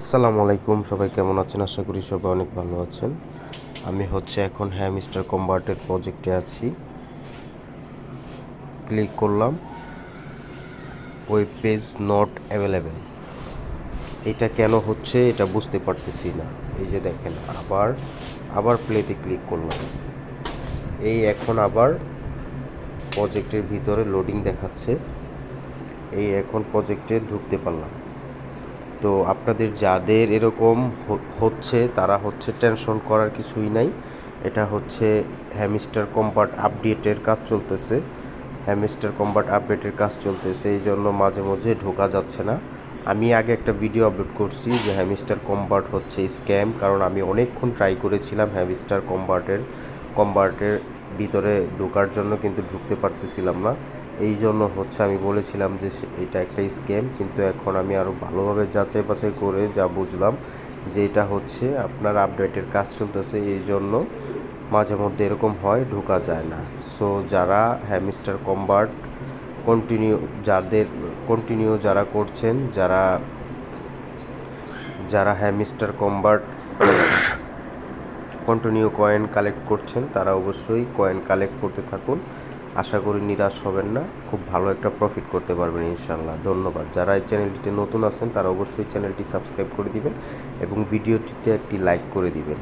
আসসালামু আলাইকুম, সবাই কেমন আছেন? আশা করি সবাই অনেক ভালো আছেন। আমি এখন মিস্টার কনভার্টের প্রজেক্টে আছি। ক্লিক করলাম, ওয়েব পেজ নট অ্যাভেলেবেল। এটা কেন হচ্ছে এটা বুঝতে পারতেছি না। এই যে দেখেন, আবার আবার প্লেতে ক্লিক করলাম, এখন আবার প্রজেক্টের ভিতরে লোডিং দেখাচ্ছে। এখন প্রজেক্টে ঢুকতে পারলাম। তো আপনাদের যাদের এরকম হচ্ছে তারা টেনশন করার কিছুই নাই। এটা হ্যামিস্টার কম্বাট আপডেটের কাজ চলতেছে। এই জন্য মাঝে মাঝে ঢোকা যাচ্ছে না। আমি আগে একটা ভিডিও আপলোড করছি যে হ্যামিস্টার কম্বাট হচ্ছে স্ক্যাম, কারণ আমি অনেকক্ষণ ট্রাই করেছিলাম হ্যামিস্টার কম্বাটের ভিতরে ঢোকার জন্য, কিন্তু ঢুকতে পারতেছিলাম না। এই জন্য আমি বলেছিলাম যে এটা একটা স্ক্যাম, কিন্তু এখন আমি আরও ভালোভাবে যাচাই বাছাই করে যা বুঝলাম যে এটা আপনার আপডেটের কাজ চলতেছে, এই জন্য মাঝে মধ্যে এরকম হয়, ঢোকা যায় না। সো যারা হ্যামিস্টার কম্বাট কন্টিনিউ যারা করছেন, যারা hamster combat continue coin collect করছেন, তারা অবশ্যই কয়েন কালেক্ট করতে থাকুন। আশা করি নিরাশ হবেন না, খুব ভালো একটা প্রফিট করতে পারবেন ইনশাল্লাহ। ধন্যবাদ। যারা এই চ্যানেলটিতে নতুন আছেন তারা অবশ্যই চ্যানেলটি সাবস্ক্রাইব করে দিবেন এবং ভিডিওটিতে একটি লাইক করে দিবেন।